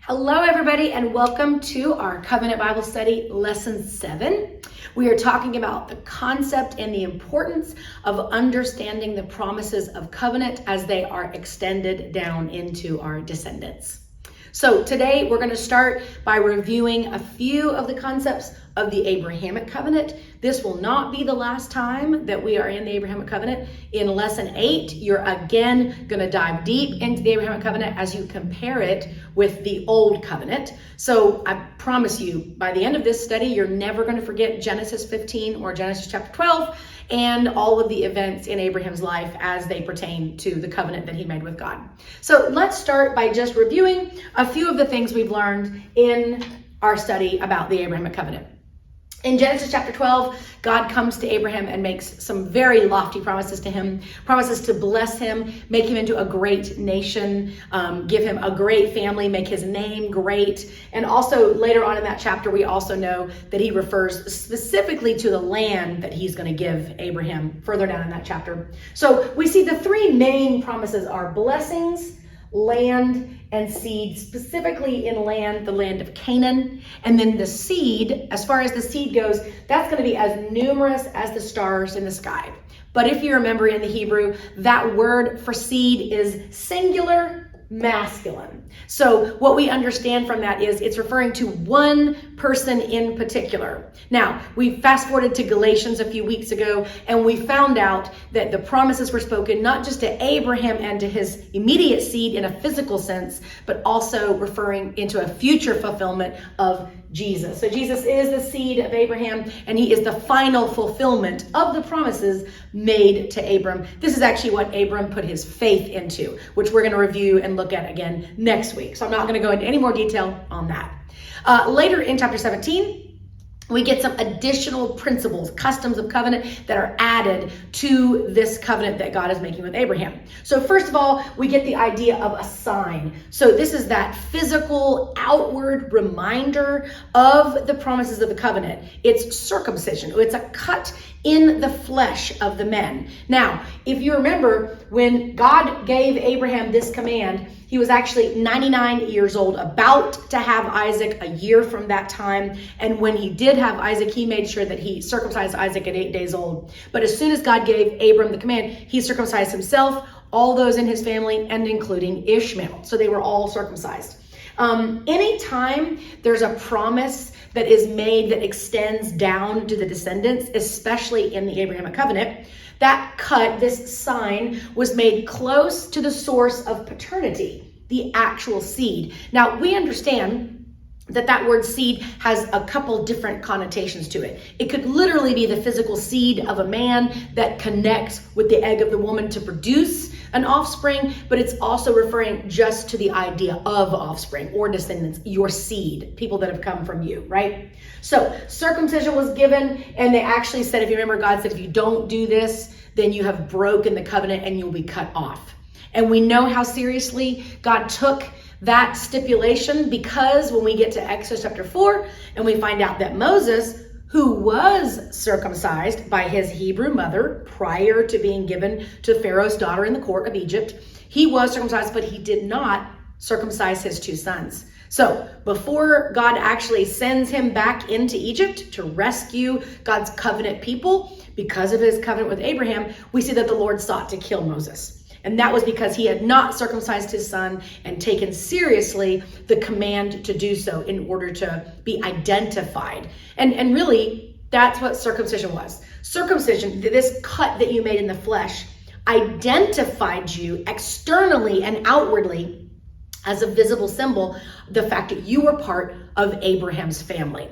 Hello, everybody, and welcome to our Covenant Bible Study Lesson 7. We are talking about the concept and the importance of understanding the promises of covenant as they are extended down into our descendants. So today we're going to start by reviewing a few of the concepts of the Abrahamic covenant. This will not be the last time that we are in the Abrahamic covenant. In lesson 8, you're again going to dive deep into the Abrahamic covenant as you compare it with the old covenant. So I promise you, by the end of this study, you're never going to forget Genesis 15 or Genesis chapter 12 and all of the events in Abraham's life as they pertain to the covenant that he made with God. So let's start by just reviewing a few of the things we've learned in our study about the Abrahamic covenant. In Genesis chapter 12, God comes to Abraham and makes some very lofty promises to him, promises to bless him, make him into a great nation, give him a great family, make his name great. And also later on in that chapter, we also know that he refers specifically to the land that he's going to give Abraham further down in that chapter. So we see the three main promises are blessings, land, and seed, specifically in land, the land of Canaan. And then the seed, as far as the seed goes, that's going to be as numerous as the stars in the sky. But if you remember in the Hebrew, that word for seed is singular masculine. So what we understand from that is it's referring to one person in particular. Now, we fast forwarded to Galatians a few weeks ago, and we found out that the promises were spoken not just to Abraham and to his immediate seed in a physical sense, but also referring into a future fulfillment of Jesus. So Jesus is the seed of Abraham, and he is the final fulfillment of the promises made to Abram. This is actually what Abram put his faith into, which we're going to review and look at again next week. So I'm not going to go into any more detail on that. Later in chapter 17, we get some additional principles, customs of covenant that are added to this covenant that God is making with Abraham. So first of all, we get the idea of a sign. So this is that physical outward reminder of the promises of the covenant. It's circumcision. It's a cut in the flesh of the men. Now, if you remember, when God gave Abraham this command, he was actually 99 years old, about to have Isaac a year from that time. And when he did have Isaac, he made sure that he circumcised Isaac at 8 days old. But as soon as God gave Abram the command, he circumcised himself, all those in his family, and including Ishmael. So they were all circumcised. Anytime there's a promise that is made that extends down to the descendants, especially in the Abrahamic covenant, that cut, this sign, was made close to the source of paternity, the actual seed. Now, we understand that word seed has a couple different connotations to it. It could literally be the physical seed of a man that connects with the egg of the woman to produce an offspring, but it's also referring just to the idea of offspring or descendants, your seed, people that have come from you, right? So circumcision was given, and they actually said, if you remember, God said, if you don't do this, then you have broken the covenant and you'll be cut off. And we know how seriously God took that stipulation, because when we get to Exodus chapter 4 and we find out that Moses, who was circumcised by his Hebrew mother prior to being given to Pharaoh's daughter in the court of Egypt, he was circumcised, but he did not circumcise his two sons. So before God actually sends him back into Egypt to rescue God's covenant people, because of his covenant with Abraham, we see that the Lord sought to kill Moses. And that was because he had not circumcised his son and taken seriously the command to do so in order to be identified. And really, that's what circumcision was. Circumcision, this cut that you made in the flesh, identified you externally and outwardly as a visible symbol, the fact that you were part of Abraham's family.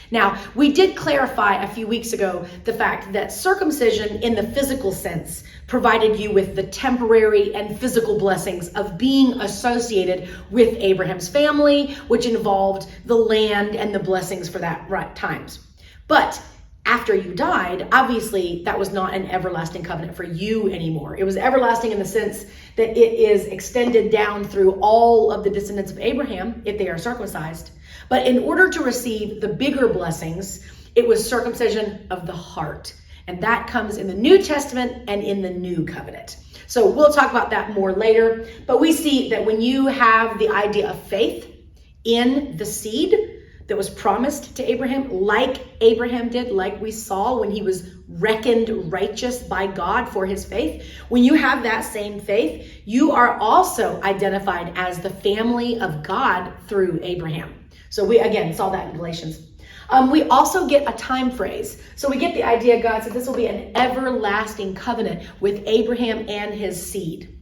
Now, we did clarify a few weeks ago the fact that circumcision in the physical sense provided you with the temporary and physical blessings of being associated with Abraham's family, which involved the land and the blessings for that times. But after you died, obviously that was not an everlasting covenant for you anymore. It was everlasting in the sense that it is extended down through all of the descendants of Abraham if they are circumcised. But in order to receive the bigger blessings, it was circumcision of the heart. And that comes in the New Testament and in the New Covenant. So we'll talk about that more later. But we see that when you have the idea of faith in the seed that was promised to Abraham, like Abraham did, like we saw when he was reckoned righteous by God for his faith. When you have that same faith, you are also identified as the family of God through Abraham. So we, again, saw that in Galatians. We also get a time phrase. So we get the idea God said this will be an everlasting covenant with Abraham and his seed.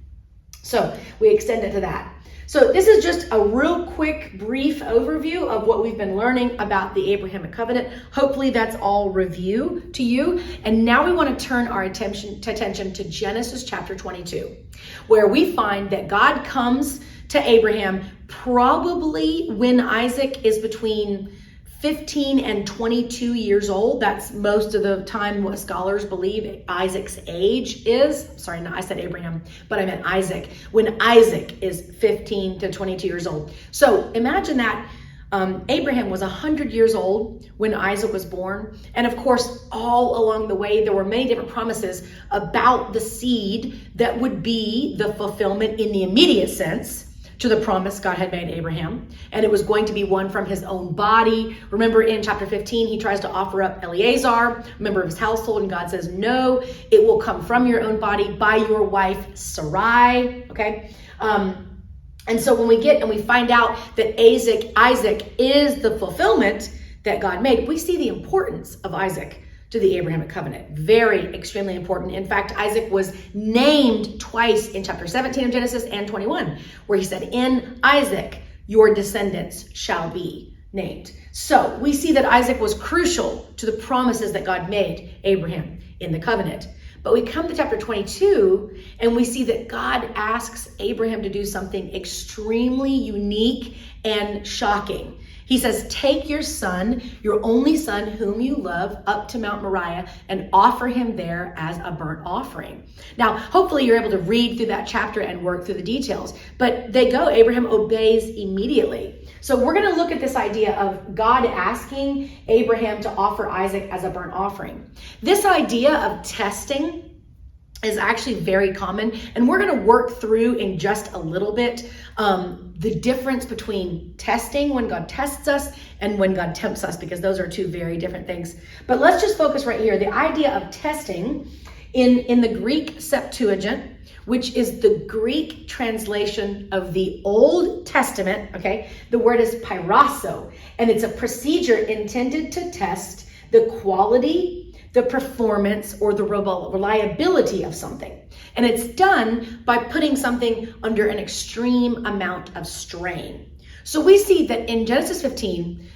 So we extend it to that. So this is just a real quick, brief overview of what we've been learning about the Abrahamic covenant. Hopefully that's all review to you. And now we want to turn our attention to Genesis chapter 22, where we find that God comes to Abraham probably when Isaac is between 15 and 22 years old. That's most of the time what scholars believe Isaac's age is. Sorry, no, I said Abraham, but I meant Isaac. When Isaac is 15 to 22 years old. So imagine that Abraham was 100 years old when Isaac was born. And of course, all along the way, there were many different promises about the seed that would be the fulfillment in the immediate sense to the promise God had made Abraham. And it was going to be one from his own body. Remember in chapter 15, he tries to offer up Eleazar, a member of his household, and God says, no, it will come from your own body by your wife, Sarai, okay? And so when we get and we find out that Isaac is the fulfillment that God made, we see the importance of Isaac to the Abrahamic covenant. Very, extremely important. In fact, Isaac was named twice in chapter 17 of Genesis and 21, where he said, in Isaac, your descendants shall be named. So we see that Isaac was crucial to the promises that God made Abraham in the covenant. But we come to chapter 22 and we see that God asks Abraham to do something extremely unique and shocking. He says, take your son, your only son whom you love, up to Mount Moriah and offer him there as a burnt offering. Now, hopefully you're able to read through that chapter and work through the details. But they go, Abraham obeys immediately. So we're going to look at this idea of God asking Abraham to offer Isaac as a burnt offering. This idea of testing is actually very common, and we're going to work through in just a little bit the difference between testing, when God tests us, and when God tempts us, because those are two very different things. But let's just focus right here. The idea of testing in the Greek Septuagint, which is the Greek translation of the Old Testament, okay? The word is pyrasso, and it's a procedure intended to test the quality, the performance, or the reliability of something. And it's done by putting something under an extreme amount of strain. So we see that in Genesis 15,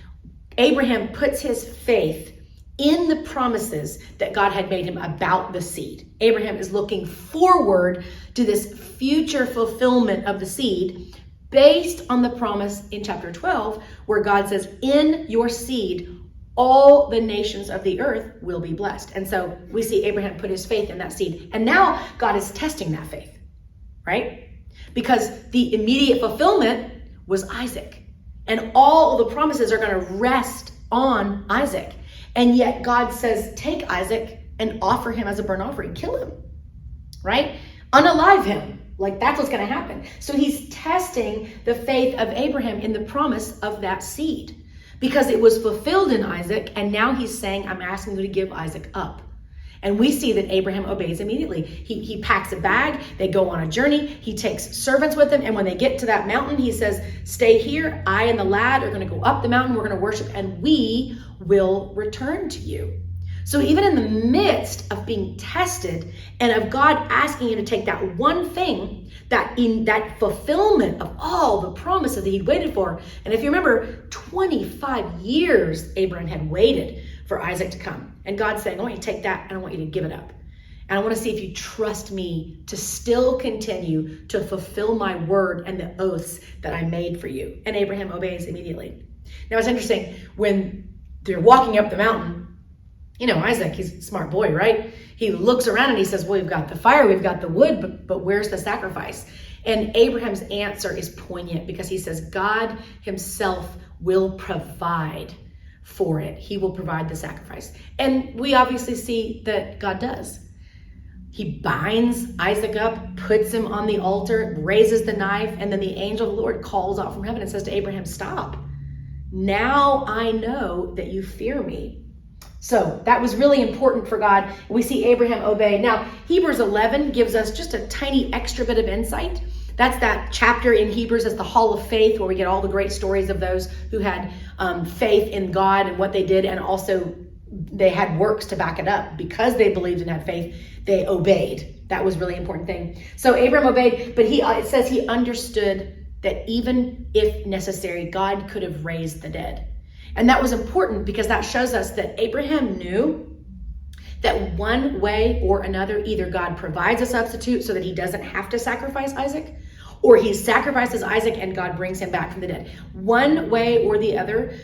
Abraham puts his faith in the promises that God had made him about the seed. Abraham is looking forward to this future fulfillment of the seed based on the promise in chapter 12, where God says, in your seed, all the nations of the earth will be blessed. And so we see Abraham put his faith in that seed. And now God is testing that faith, right? Because the immediate fulfillment was Isaac. And all of the promises are going to rest on Isaac. And yet God says, take Isaac and offer him as a burnt offering. Kill him, right? Unalive him. Like that's what's going to happen. So he's testing the faith of Abraham in the promise of that seed. Because it was fulfilled in Isaac, and now he's saying, I'm asking you to give Isaac up. And we see that Abraham obeys immediately. He packs a bag, they go on a journey, he takes servants with him, and when they get to that mountain, he says, stay here, I and the lad are gonna go up the mountain, we're gonna worship, and we will return to you. So even in the midst of being tested and of God asking him to take that one thing, that in that fulfillment of all the promises that he'd waited for. And if you remember, 25 years Abraham had waited for Isaac to come. And God's saying, I want you to take that and I want you to give it up. And I want to see if you trust me to still continue to fulfill my word and the oaths that I made for you. And Abraham obeys immediately. Now it's interesting, when they're walking up the mountain, you know, Isaac, he's a smart boy, right? He looks around and he says, well, we've got the fire, we've got the wood, but where's the sacrifice? And Abraham's answer is poignant because he says, God himself will provide for it. He will provide the sacrifice. And we obviously see that God does. He binds Isaac up, puts him on the altar, raises the knife, and then the angel of the Lord calls out from heaven and says to Abraham, stop. Now I know that you fear me. So that was really important for God. We see Abraham obey. Now, Hebrews 11 gives us just a tiny extra bit of insight. That's that chapter in Hebrews, that's the Hall of Faith, where we get all the great stories of those who had faith in God and what they did, and also they had works to back it up. Because they believed and had faith, they obeyed. That was a really important thing. So Abraham obeyed, but it says he understood that even if necessary, God could have raised the dead. And that was important because that shows us that Abraham knew that one way or another, either God provides a substitute so that he doesn't have to sacrifice Isaac, or he sacrifices Isaac and God brings him back from the dead. One way or the other,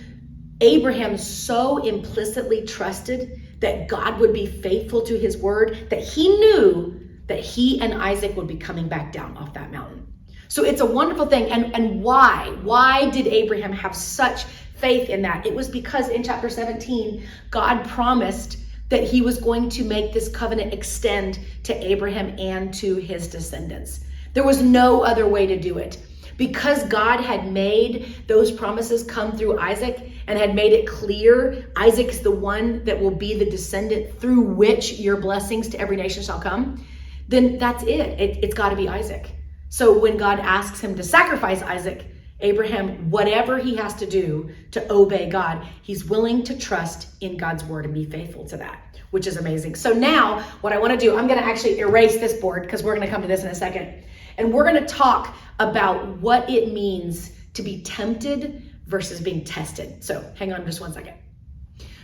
Abraham so implicitly trusted that God would be faithful to his word that he knew that he and Isaac would be coming back down off that mountain. So it's a wonderful thing. And why? Why did Abraham have such faith in that? It was because in chapter 17, God promised that he was going to make this covenant extend to Abraham and to his descendants. There was no other way to do it. Because God had made those promises come through Isaac and had made it clear Isaac's the one that will be the descendant through which your blessings to every nation shall come, then that's it. It's got to be Isaac. So when God asks him to sacrifice Isaac, Abraham, whatever he has to do to obey God, he's willing to trust in God's word and be faithful to that, which is amazing. So now what I want to do, I'm going to actually erase this board because we're going to come to this in a second. And we're going to talk about what it means to be tempted versus being tested. So hang on just one second.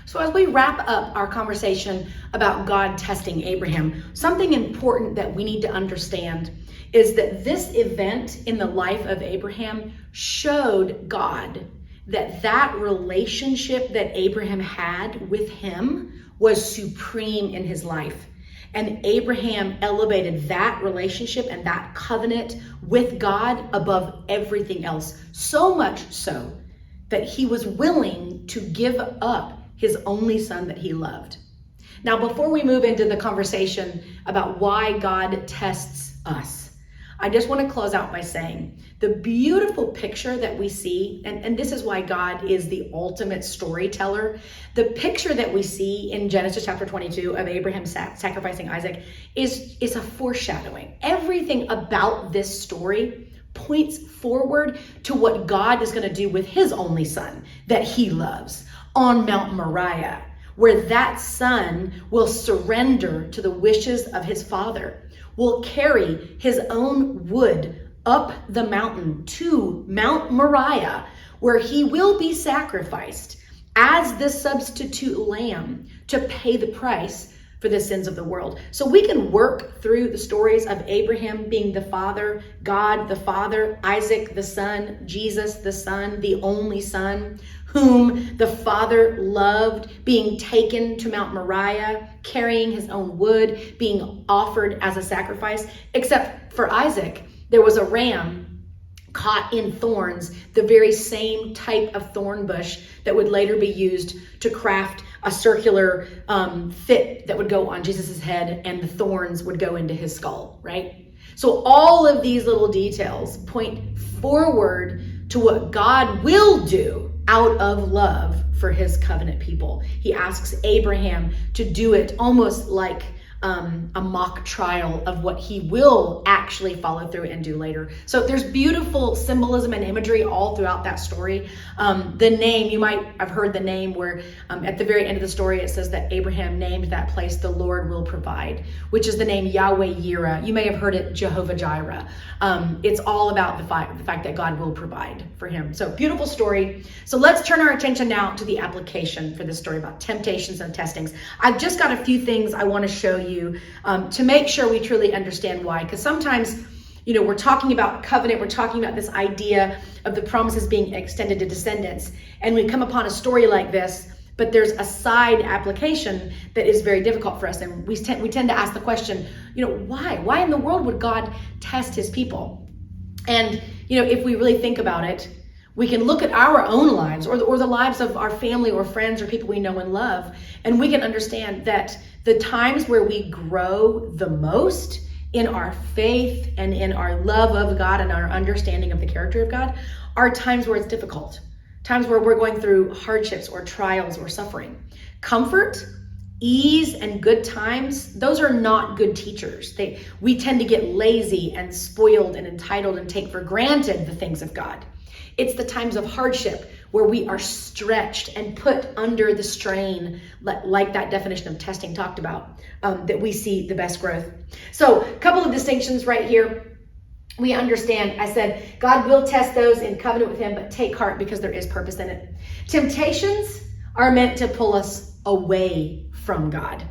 So as we wrap up our conversation about God testing Abraham, something important that we need to understand is that this event in the life of Abraham showed God that that relationship that Abraham had with him was supreme in his life. And Abraham elevated that relationship and that covenant with God above everything else. So much so that he was willing to give up his only son that he loved. Now, before we move into the conversation about why God tests us, I just want to close out by saying the beautiful picture that we see, and this is why God is the ultimate storyteller. The picture that we see in Genesis chapter 22 of Abraham sacrificing Isaac is a foreshadowing. Everything about this story points forward to what God is going to do with his only son that he loves on Mount Moriah, where that son will surrender to the wishes of his father, will carry his own wood up the mountain to Mount Moriah, where he will be sacrificed as the substitute lamb to pay the price for the sins of the world. So we can work through the stories of Abraham being the father, God the father, Isaac the son, Jesus the son, the only son, whom the father loved, being taken to Mount Moriah, carrying his own wood, being offered as a sacrifice. Except for Isaac, there was a ram caught in thorns, the very same type of thorn bush that would later be used to craft a circular fit that would go on Jesus's head, and the thorns would go into his skull, right? So all of these little details point forward to what God will do out of love for his covenant people. He asks Abraham to do it almost like a mock trial of what he will actually follow through and do later. So there's beautiful symbolism and imagery all throughout that story. The name, you might have heard the name where at the very end of the story it says that Abraham named that place "the Lord will provide," which is the name Yahweh Yireh. You may have heard it Jehovah Jireh. It's all about the fact that God will provide for him. So beautiful story. So let's turn our attention now to the application for this story about temptations and testings. I've just got a few things I want to show you to make sure we truly understand why. Because sometimes, we're talking about covenant, we're talking about this idea of the promises being extended to descendants, and we come upon a story like this, but there's a side application that is very difficult for us, and we tend to ask the question, why? Why in the world would God test his people? And, if we really think about it, we can look at our own lives or the lives of our family or friends or people we know and love, and we can understand that The times where we grow the most in our faith and in our love of God and our understanding of the character of God are times where it's difficult, times where we're going through hardships or trials or suffering. Comfort, ease, and good times, those are not good teachers. We tend to get lazy and spoiled and entitled and take for granted the things of God. It's the times of hardship where we are stretched and put under the strain, like that definition of testing talked about, that we see the best growth. So a couple of distinctions right here. We understand, I said, God will test those in covenant with him, but take heart because there is purpose in it. Temptations are meant to pull us away from God.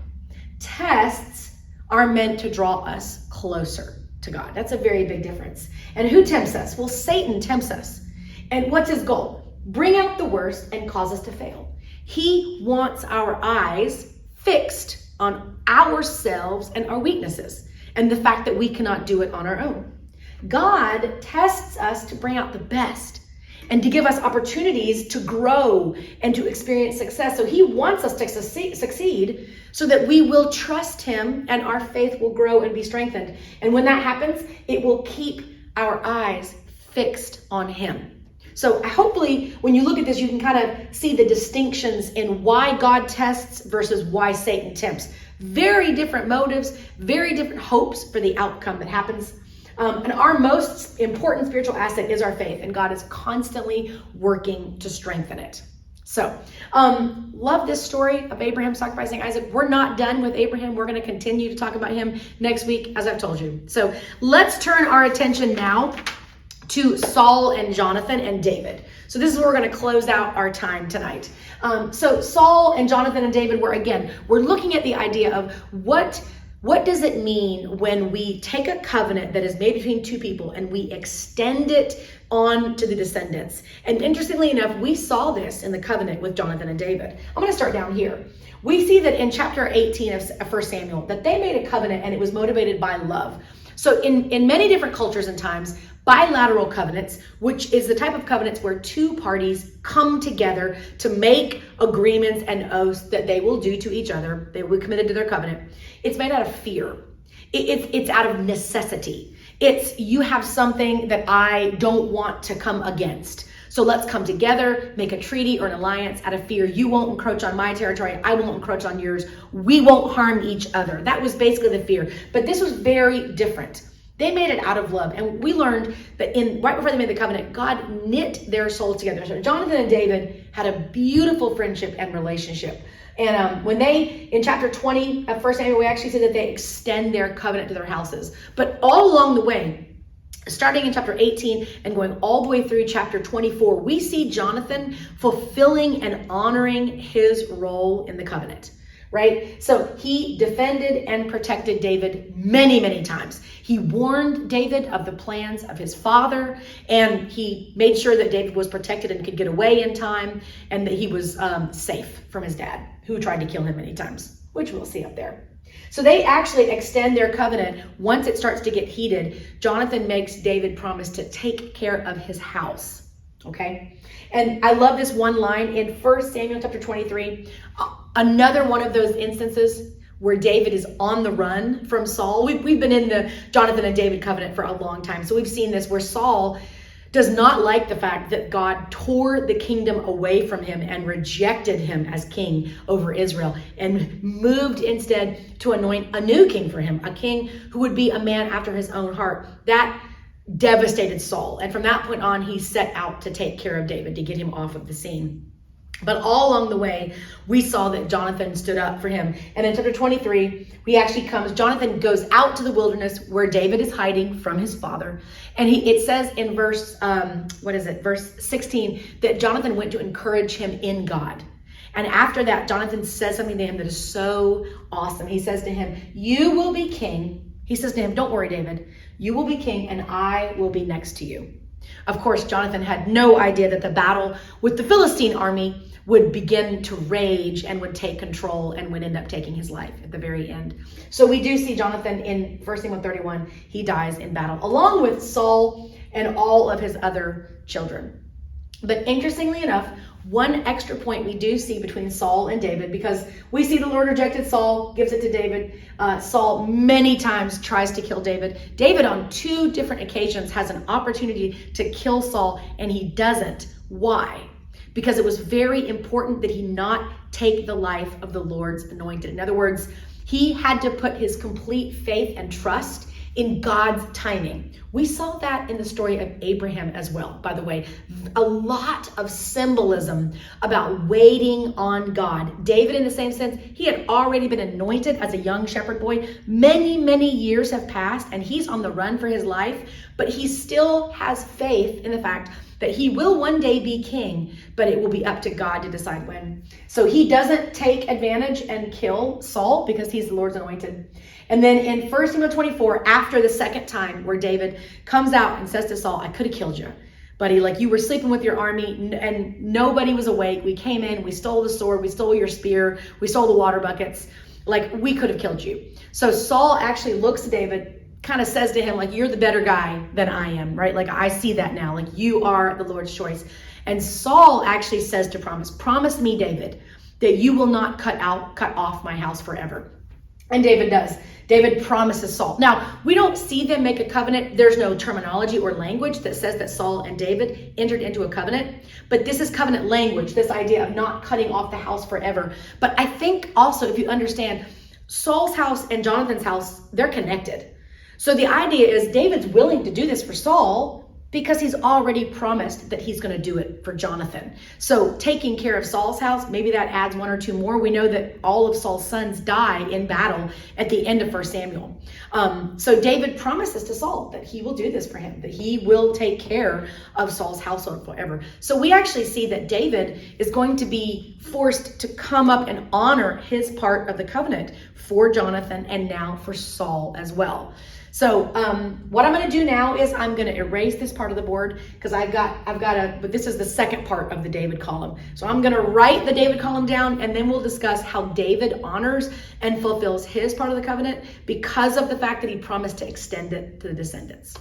Tests are meant to draw us closer to God. That's a very big difference. And who tempts us? Well, Satan tempts us. And what's his goal? Bring out the worst and cause us to fail. He wants our eyes fixed on ourselves and our weaknesses and the fact that we cannot do it on our own. God tests us to bring out the best and to give us opportunities to grow and to experience success. So he wants us to succeed so that we will trust him and our faith will grow and be strengthened. And when that happens, it will keep our eyes fixed on him. So hopefully when you look at this, you can kind of see the distinctions in why God tests versus why Satan tempts. Very different motives, very different hopes for the outcome that happens. And our most important spiritual asset is our faith, and God is constantly working to strengthen it. So, love this story of Abraham sacrificing Isaac. We're not done with Abraham. We're going to continue to talk about him next week, as I've told you. So let's turn our attention now to Saul and Jonathan and David. So this is where we're going to close out our time tonight. So Saul and Jonathan and David we're looking at the idea of what does it mean when we take a covenant that is made between two people and we extend it on to the descendants? And interestingly enough, we saw this in the covenant with Jonathan and David. I'm going to start down here. We see that in chapter 18 of 1 Samuel, that they made a covenant and it was motivated by love. So in many different cultures and times, bilateral covenants, which is the type of covenants where two parties come together to make agreements and oaths that they will do to each other. They will be committed to their covenant. It's made out of fear. It's out of necessity. It's you have something that I don't want to come against. So let's come together, make a treaty or an alliance out of fear. You won't encroach on my territory. I won't encroach on yours. We won't harm each other. That was basically the fear. But this was very different. They made it out of love. And we learned that right before they made the covenant, God knit their souls together. So Jonathan and David had a beautiful friendship and relationship. And when in chapter 20 of 1 Samuel, we actually see that they extend their covenant to their houses. But all along the way, starting in chapter 18 and going all the way through chapter 24, we see Jonathan fulfilling and honoring his role in the covenant. Right? So he defended and protected David many, many times. He warned David of the plans of his father, and he made sure that David was protected and could get away in time, and that he was safe from his dad, who tried to kill him many times, which we'll see up there. So they actually extend their covenant. Once it starts to get heated, Jonathan makes David promise to take care of his house. Okay? And I love this one line in 1 Samuel chapter 23. Another one of those instances where David is on the run from Saul. We've been in the Jonathan and David covenant for a long time. So we've seen this where Saul does not like the fact that God tore the kingdom away from him and rejected him as king over Israel and moved instead to anoint a new king for him, a king who would be a man after his own heart. That devastated Saul. And from that point on, he set out to take care of David, to get him off of the scene. But all along the way, we saw that Jonathan stood up for him. And in chapter 23, Jonathan goes out to the wilderness where David is hiding from his father. And it says in verse 16, that Jonathan went to encourage him in God. And after that, Jonathan says something to him that is so awesome. He says to him, "You will be king." He says to him, "Don't worry, David. You will be king and I will be next to you." Of course, Jonathan had no idea that the battle with the Philistine army would begin to rage and would take control and would end up taking his life at the very end. So we do see Jonathan in 1 Samuel 31. He dies in battle along with Saul and all of his other children. But interestingly enough, one extra point we do see between Saul and David, because we see the Lord rejected Saul, gives it to David. Saul many times tries to kill David. David on 2 different occasions has an opportunity to kill Saul, and he doesn't. Why? Because it was very important that he not take the life of the Lord's anointed. In other words, he had to put his complete faith and trust in God's timing. We saw that in the story of Abraham as well, by the way. A lot of symbolism about waiting on God. David, in the same sense, he had already been anointed as a young shepherd boy. Many, many years have passed, and he's on the run for his life, but he still has faith in the fact that he will one day be king, but it will be up to God to decide when. So he doesn't take advantage and kill Saul because he's the Lord's anointed. And then in 1 Samuel 24, after the second time where David comes out and says to Saul, I could have killed you, buddy. Like, you were sleeping with your army and nobody was awake. We came in, we stole the sword, we stole your spear, we stole the water buckets. Like, we could have killed you. So Saul actually looks at David, kind of says to him, like, you're the better guy than I am, right? Like, I see that now. Like, you are the Lord's choice. And Saul actually says to promise me, David, that you will not cut off my house forever. And David does. David promises Saul. Now, we don't see them make a covenant. There's no terminology or language that says that Saul and David entered into a covenant, but this is covenant language, this idea of not cutting off the house forever. But I think also, if you understand, Saul's house and Jonathan's house, they're connected. So the idea is David's willing to do this for Saul because he's already promised that he's going to do it for Jonathan. So taking care of Saul's house, maybe that adds 1 or 2 more. We know that all of Saul's sons die in battle at the end of 1 Samuel. So David promises to Saul that he will do this for him, that he will take care of Saul's household forever. So we actually see that David is going to be forced to come up and honor his part of the covenant for Jonathan and now for Saul as well. So what I'm going to do now is I'm going to erase this part of the board because but this is the second part of the David column. So I'm going to write the David column down, and then we'll discuss how David honors and fulfills his part of the covenant because of the fact that he promised to extend it to the descendants.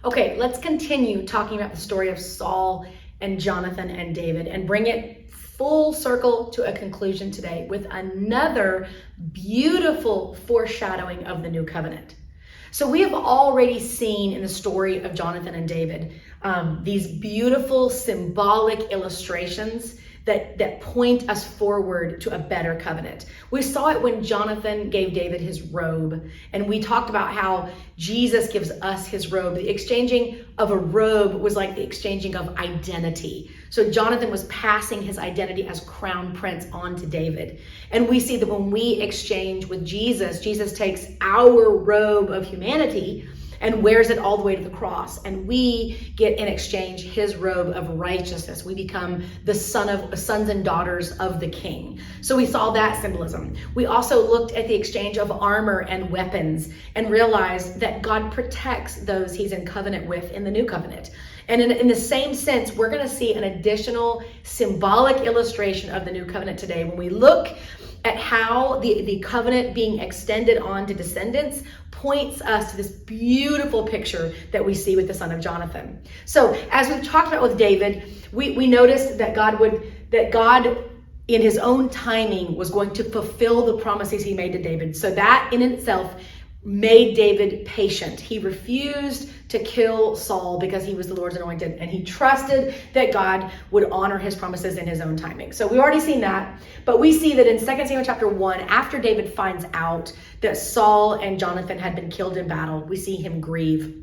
Okay, let's continue talking about the story of Saul and Jonathan and David and bring it full circle to a conclusion today with another beautiful foreshadowing of the new covenant. So we have already seen in the story of Jonathan and David these beautiful symbolic illustrations that point us forward to a better covenant. We saw it when Jonathan gave David his robe, and we talked about how Jesus gives us his robe. The exchanging of a robe was like the exchanging of identity. So Jonathan was passing his identity as crown prince on to David. And we see that when we exchange with Jesus, Jesus takes our robe of humanity and wears it all the way to the cross. And we get in exchange his robe of righteousness. We become the sons and daughters of the King. So we saw that symbolism. We also looked at the exchange of armor and weapons and realized that God protects those he's in covenant with in the new covenant. And in the same sense, we're going to see an additional symbolic illustration of the new covenant today when we look at how the covenant being extended on to descendants points us to this beautiful picture that we see with the son of Jonathan. So as we've talked about with David, we noticed that God in his own timing was going to fulfill the promises he made to David. So that in itself made David patient. He refused to kill Saul because he was the Lord's anointed, and he trusted that God would honor his promises in his own timing. So we've already seen that, but we see that in 2 Samuel chapter 1, after David finds out that Saul and Jonathan had been killed in battle, we see him grieve.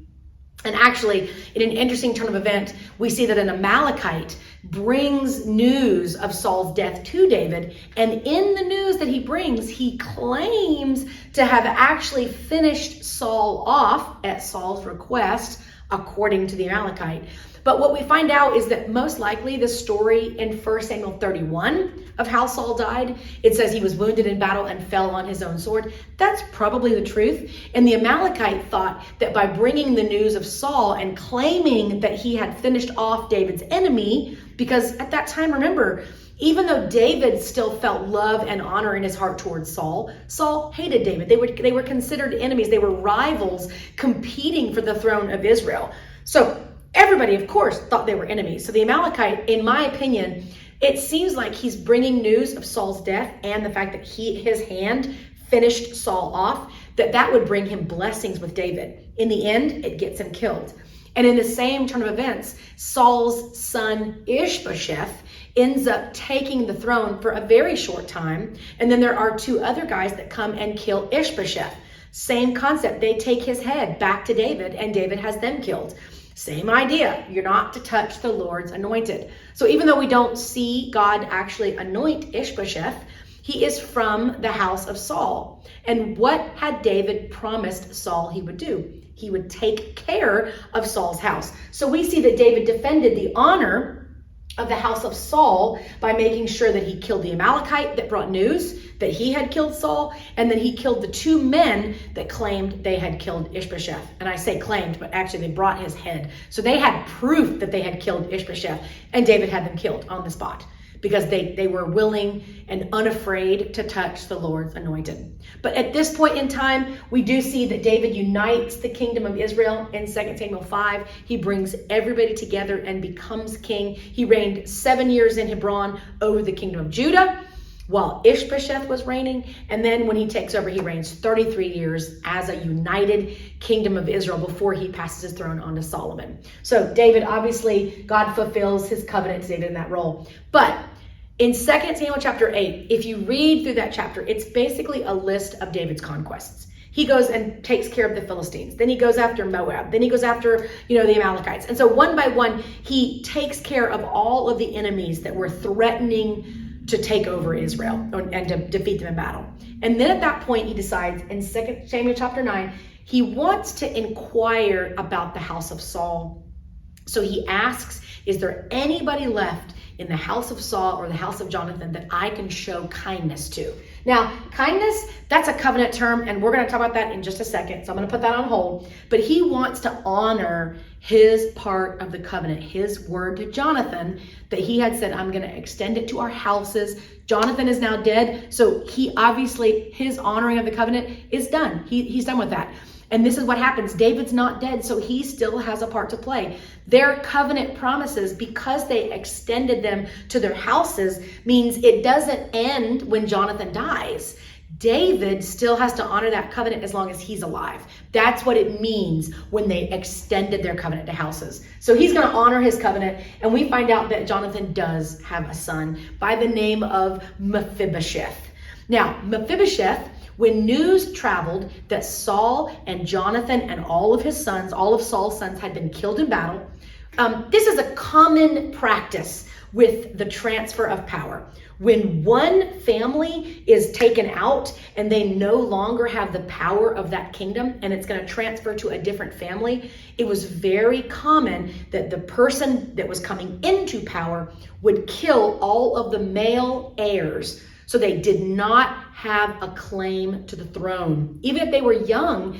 And actually, in an interesting turn of event, we see that an Amalekite brings news of Saul's death to David. And in the news that he brings, he claims to have actually finished Saul off at Saul's request, according to the Amalekite. But what we find out is that most likely the story in 1 Samuel 31 of how Saul died, it says he was wounded in battle and fell on his own sword. That's probably the truth. And the Amalekite thought that by bringing the news of Saul and claiming that he had finished off David's enemy, because at that time, remember, even though David still felt love and honor in his heart towards Saul, Saul hated David. They were considered enemies. They were rivals competing for the throne of Israel. So everybody, of course, thought they were enemies. So the Amalekite, in my opinion, it seems like he's bringing news of Saul's death and the fact that his hand finished Saul off, that would bring him blessings with David. In the end, it gets him killed. And in the same turn of events, Saul's son Ishbosheth ends up taking the throne for a very short time. And then there are two other guys that come and kill Ishbosheth. Same concept. They take his head back to David, and David has them killed. Same idea. You're not to touch the Lord's anointed. So even though we don't see God actually anoint Ishbosheth, he is from the house of Saul. And what had David promised Saul he would do? He would take care of Saul's house. So we see that David defended the honor of the house of Saul by making sure that he killed the Amalekite that brought news that he had killed Saul, and then he killed the two men that claimed they had killed Ishbosheth. And I say claimed, but actually they brought his head. So they had proof that they had killed Ishbosheth, and David had them killed on the spot, because they were willing and unafraid to touch the Lord's anointed. But at this point in time, we do see that David unites the kingdom of Israel in 2 Samuel 5. He brings everybody together and becomes king. He reigned 7 years in Hebron over the kingdom of Judah, while Ishbosheth was reigning. And then when he takes over, he reigns 33 years as a united kingdom of Israel before he passes his throne on to Solomon. So David, obviously, God fulfills his covenant to David in that role. But in 2 Samuel chapter 8, if you read through that chapter, it's basically a list of David's conquests. He goes and takes care of the Philistines. Then he goes after Moab. Then he goes after, the Amalekites. And so one by one, he takes care of all of the enemies that were threatening to take over Israel and to defeat them in battle. And then at that point, he decides in 2 Samuel chapter 9, he wants to inquire about the house of Saul. So he asks, is there anybody left in the house of Saul or the house of Jonathan that I can show kindness to? Now, kindness, that's a covenant term, and we're going to talk about that in just a second, so I'm going to put that on hold. But he wants to honor his part of the covenant, his word to Jonathan, that he had said, I'm going to extend it to our houses. Jonathan is now dead, so he obviously, his honoring of the covenant is done. He's done with that. And this is what happens. David's not dead, so he still has a part to play. Their covenant promises, because they extended them to their houses, means it doesn't end when Jonathan dies. David still has to honor that covenant as long as he's alive. That's what it means when they extended their covenant to houses. So he's going to honor his covenant, and we find out that Jonathan does have a son by the name of Mephibosheth. Now, Mephibosheth, when news traveled that Saul and Jonathan and all of his sons, all of Saul's sons, had been killed in battle, this is a common practice with the transfer of power. When one family is taken out and they no longer have the power of that kingdom and it's going to transfer to a different family, it was very common that the person that was coming into power would kill all of the male heirs, so they did not have a claim to the throne. Even if they were young,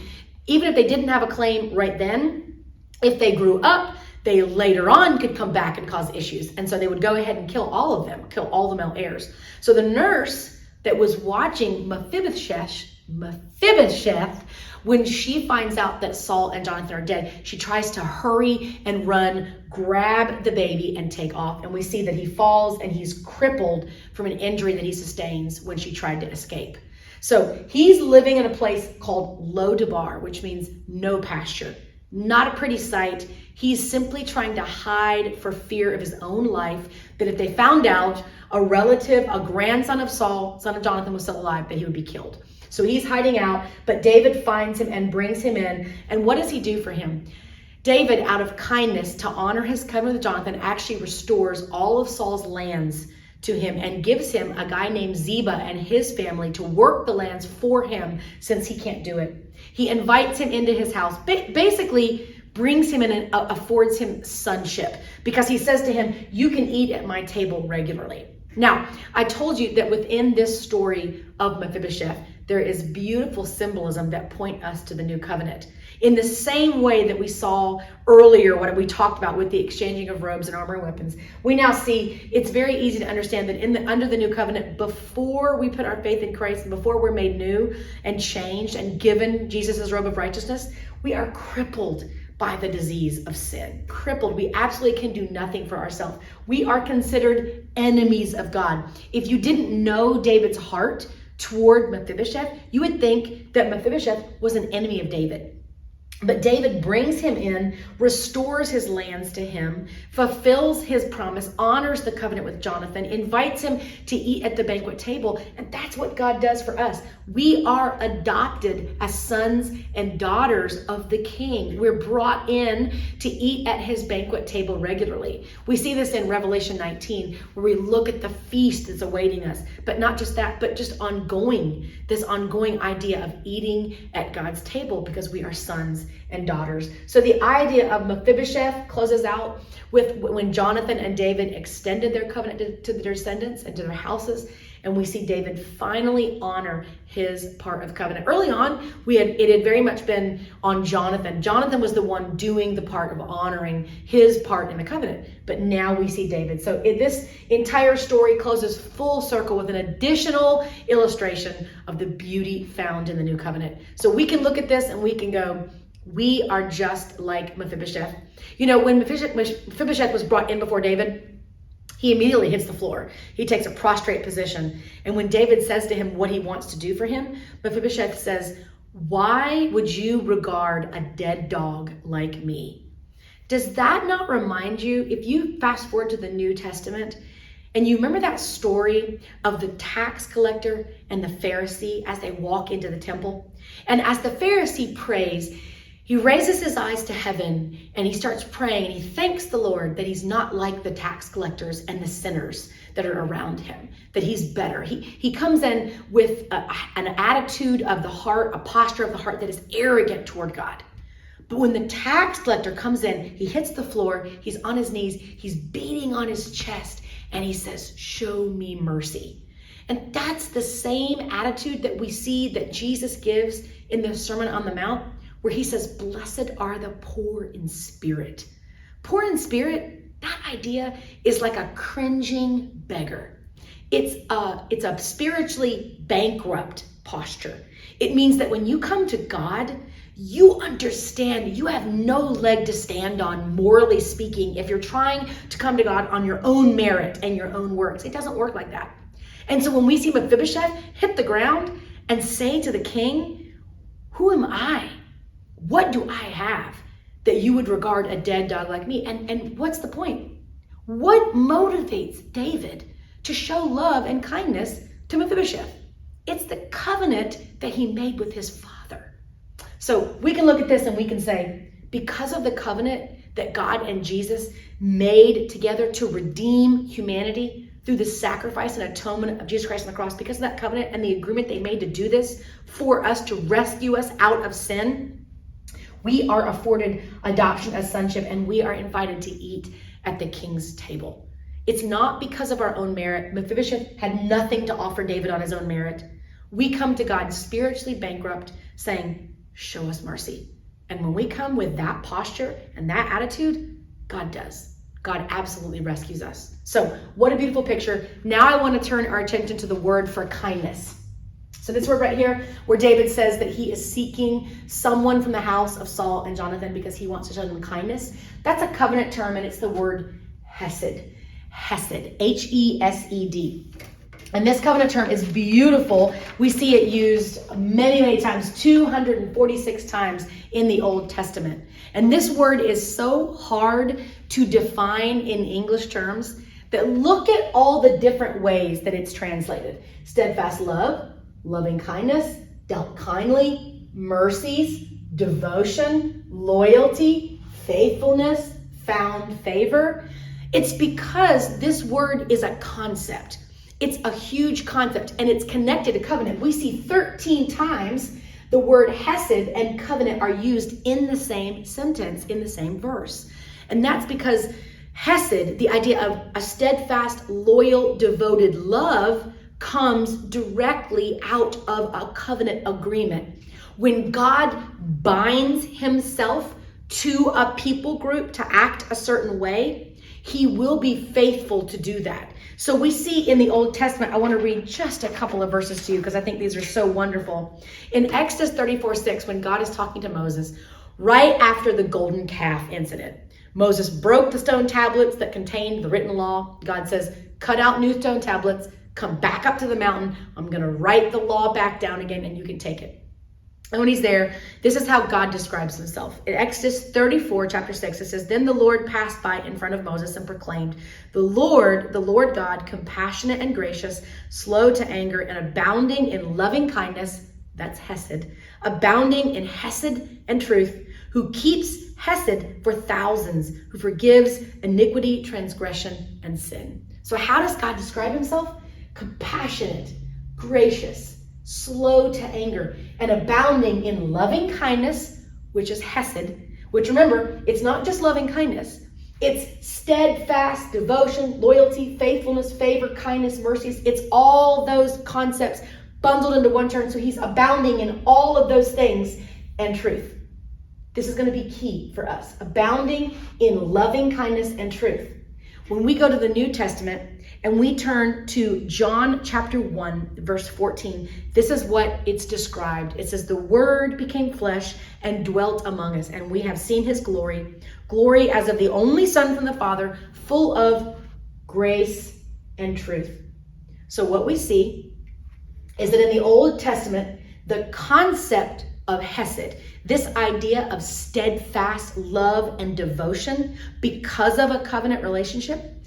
even if they didn't have a claim right then, if they grew up, they later on could come back and cause issues. And so they would go ahead and kill all of them, kill all the male heirs. So the nurse that was watching Mephibosheth, when she finds out that Saul and Jonathan are dead, she tries to hurry and run, grab the baby, and take off. And we see that he falls and he's crippled from an injury that he sustains when she tried to escape. So he's living in a place called Lo-debar, which means no pasture. Not a pretty sight. He's simply trying to hide for fear of his own life, that if they found out a relative, a grandson of Saul, son of Jonathan, was still alive, that he would be killed. So he's hiding out, but David finds him and brings him in. And what does he do for him? David, out of kindness to honor his covenant with Jonathan, actually restores all of Saul's lands to him and gives him a guy named Ziba and his family to work the lands for him, since he can't do it. He invites him into his house, basically brings him in and affords him sonship, because he says to him, you can eat at my table regularly. Now, I told you that within this story of Mephibosheth, there is beautiful symbolism that point us to the new covenant. In the same way that we saw earlier, what we talked about with the exchanging of robes and armor and weapons, we now see it's very easy to understand that under the new covenant, before we put our faith in Christ and before we're made new and changed and given Jesus' robe of righteousness, we are crippled by the disease of sin. Crippled. We absolutely can do nothing for ourselves. We are considered enemies of God. If you didn't know David's heart toward Mephibosheth, you would think that Mephibosheth was an enemy of David. But David brings him in, restores his lands to him, fulfills his promise, honors the covenant with Jonathan, invites him to eat at the banquet table. And that's what God does for us. We are adopted as sons and daughters of the King. We're brought in to eat at his banquet table regularly. We see this in Revelation 19, where we look at the feast that's awaiting us. But not just that, but just this ongoing idea of eating at God's table because we are sons and daughters. So the idea of Mephibosheth closes out with when Jonathan and David extended their covenant to their descendants and to their houses, and we see David finally honor his part of covenant. Early on, it had very much been on Jonathan. Jonathan was the one doing the part of honoring his part in the covenant, but now we see David. So this entire story closes full circle with an additional illustration of the beauty found in the new covenant. So we can look at this and we can go, we are just like Mephibosheth. You know, when Mephibosheth was brought in before David, he immediately hits the floor. He takes a prostrate position. And when David says to him what he wants to do for him, Mephibosheth says, "Why would you regard a dead dog like me?" Does that not remind you, if you fast forward to the New Testament, and you remember that story of the tax collector and the Pharisee as they walk into the temple? And as the Pharisee prays, he raises his eyes to heaven and he starts praying and he thanks the Lord that he's not like the tax collectors and the sinners that are around him, that he's better. He comes in with an attitude of the heart, a posture of the heart that is arrogant toward God. But when the tax collector comes in, he hits the floor, he's on his knees, he's beating on his chest, and he says, "Show me mercy." And that's the same attitude that we see that Jesus gives in the Sermon on the Mount, where he says, "Blessed are the poor in spirit." Poor in spirit, that idea is like a cringing beggar. It's a spiritually bankrupt posture. It means that when you come to God, you understand you have no leg to stand on, morally speaking, if you're trying to come to God on your own merit and your own works. It doesn't work like that. And so when we see Mephibosheth hit the ground and say to the king, "Who am I? What do I have that you would regard a dead dog like me?" And what's the point? What motivates David to show love and kindness to Mephibosheth? It's the covenant that he made with his father. So we can look at this and we can say, because of the covenant that God and Jesus made together to redeem humanity through the sacrifice and atonement of Jesus Christ on the cross, because of that covenant and the agreement they made to do this for us, to rescue us out of sin, we are afforded adoption as sonship, and we are invited to eat at the king's table. It's not because of our own merit. Mephibosheth had nothing to offer David on his own merit. We come to God spiritually bankrupt, saying, "Show us mercy." And when we come with that posture and that attitude, God does. God absolutely rescues us. So what a beautiful picture. Now I want to turn our attention to the word for kindness. So this word right here, where David says that he is seeking someone from the house of Saul and Jonathan because he wants to show them kindness, that's a covenant term, and it's the word hesed. Hesed, H-E-S-E-D. And this covenant term is beautiful. We see it used many, many times, 246 times in the Old Testament. And this word is so hard to define in English terms that look at all the different ways that it's translated. Steadfast love, loving kindness, dealt kindly, mercies, devotion, loyalty, faithfulness, found favor. It's because this word is a concept. It's a huge concept, and it's connected to covenant. We see 13 times the word hesed and covenant are used in the same sentence, in the same verse. And that's because hesed, the idea of a steadfast, loyal, devoted love, comes directly out of a covenant agreement. When God binds himself to a people group to act a certain way, he will be faithful to do that. So we see in the Old Testament, I want to read just a couple of verses to you because I think these are so wonderful. In Exodus 34:6, when God is talking to Moses, right after the golden calf incident. Moses broke the stone tablets that contained the written law. God says, cut out new stone tablets, come back up to the mountain. I'm going to write the law back down again and you can take it. And when he's there, this is how God describes himself. In Exodus 34, chapter 6, it says, then the Lord passed by in front of Moses and proclaimed, the Lord God, compassionate and gracious, slow to anger and abounding in loving kindness, that's hesed, abounding in hesed and truth, who keeps hesed for thousands, who forgives iniquity, transgression, and sin. So how does God describe himself? Compassionate, gracious, slow to anger, and abounding in loving kindness, which is hesed, which remember, it's not just loving kindness. It's steadfast devotion, loyalty, faithfulness, favor, kindness, mercies. It's all those concepts bundled into one term. So he's abounding in all of those things and truth. This is going to be key for us. Abounding in loving kindness and truth. When we go to the New Testament and we turn to John chapter 1, verse 14, this is what it's described. It says, the Word became flesh and dwelt among us, and we have seen his glory, glory as of the only Son from the Father, full of grace and truth. So what we see is that in the Old Testament, the concept of hesed, this idea of steadfast love and devotion because of a covenant relationship,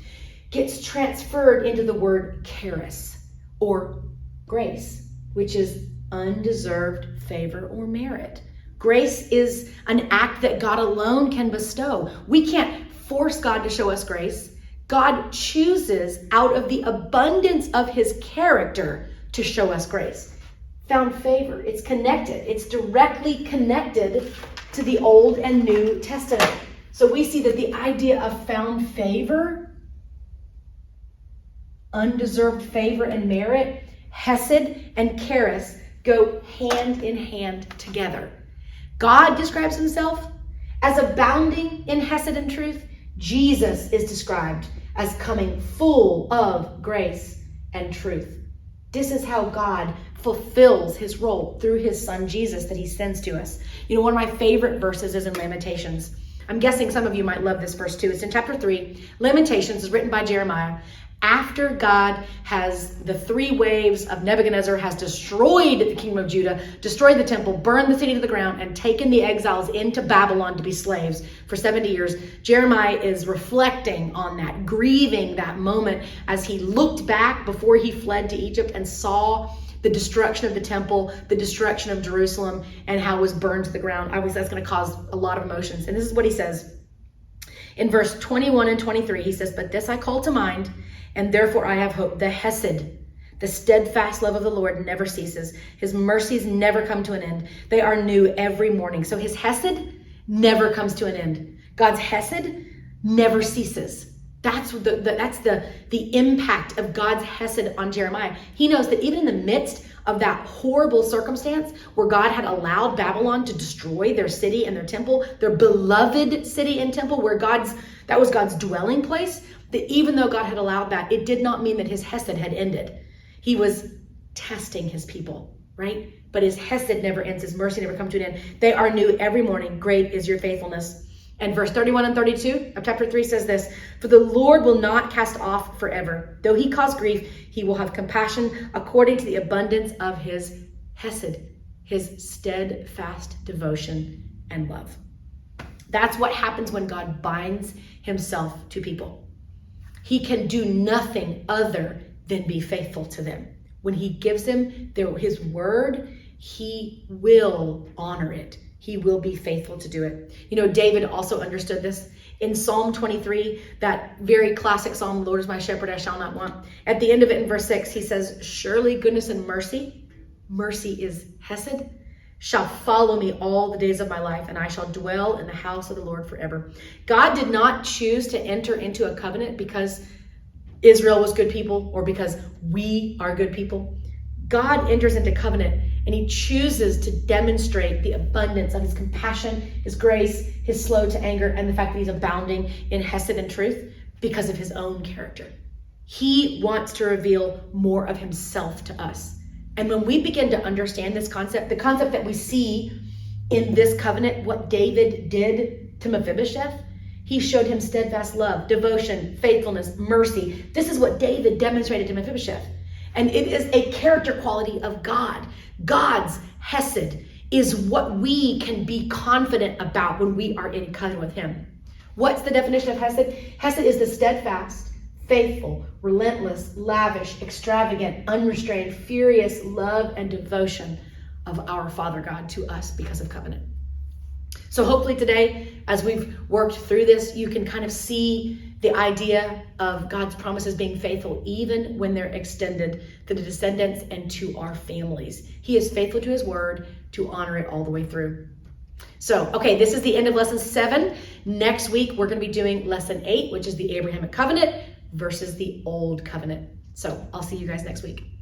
gets transferred into the word charis, or grace, which is undeserved favor or merit. Grace is an act that God alone can bestow. We can't force God to show us grace. God chooses out of the abundance of his character to show us grace. Found favor. It's connected. It's directly connected to the Old and New Testament. So we see that the idea of found favor, undeserved favor and merit, hesed and charis go hand in hand together. God describes himself as abounding in hesed and truth. Jesus is described as coming full of grace and truth. This is how God fulfills his role through his son Jesus that he sends to us. You know, one of my favorite verses is in Lamentations. I'm guessing some of you might love this verse too. It's in chapter 3. Lamentations is written by Jeremiah. After God has, the 3 waves of Nebuchadnezzar has destroyed the kingdom of Judah, destroyed the temple, burned the city to the ground, and taken the exiles into Babylon to be slaves for 70 years, Jeremiah is reflecting on that, grieving that moment as he looked back before he fled to Egypt and saw the destruction of the temple, the destruction of Jerusalem, and how it was burned to the ground. That's going to cause a lot of emotions. And this is what he says. In verse 21 and 23, he says, but this I call to mind, and therefore I have hope. The hesed, the steadfast love of the Lord never ceases. His mercies never come to an end. They are new every morning. So his hesed never comes to an end. God's hesed never ceases. That's the impact of God's hesed on Jeremiah. He knows that even in the midst of that horrible circumstance where God had allowed Babylon to destroy their city and their temple, their beloved city and temple, where that was God's dwelling place, that even though God had allowed that, it did not mean that his hesed had ended. He was testing his people, right? But his hesed never ends. His mercy never comes to an end. They are new every morning. Great is your faithfulness. And verse 31 and 32 of chapter 3 says this, for the Lord will not cast off forever. Though he cause grief, he will have compassion according to the abundance of his hesed, his steadfast devotion and love. That's what happens when God binds himself to people. He can do nothing other than be faithful to them. When he gives them his word, he will honor it. He will be faithful to do it. You know, David also understood this. In Psalm 23, that very classic psalm, Lord is my shepherd, I shall not want. At the end of it in verse 6, he says, surely goodness and mercy is hesed, shall follow me all the days of my life, and I shall dwell in the house of the Lord forever. God did not choose to enter into a covenant because Israel was good people or because we are good people. God enters into covenant and he chooses to demonstrate the abundance of his compassion, his grace, his slow to anger, and the fact that he's abounding in hesed and truth because of his own character. He wants to reveal more of himself to us. And when we begin to understand this concept, the concept that we see in this covenant, what David did to Mephibosheth, he showed him steadfast love, devotion, faithfulness, mercy. This is what David demonstrated to Mephibosheth. And it is a character quality of God. God's hesed is what we can be confident about when we are in covenant with him. What's the definition of hesed? Hesed is the steadfast, faithful, relentless, lavish, extravagant, unrestrained, furious love and devotion of our Father God to us because of covenant. So hopefully today, as we've worked through this, you can kind of see the idea of God's promises being faithful even when they're extended to the descendants and to our families. He is faithful to his word to honor it all the way through. So, okay, this is the end of lesson 7. Next week, we're going to be doing lesson 8, which is the Abrahamic covenant versus the old covenant. So I'll see you guys next week.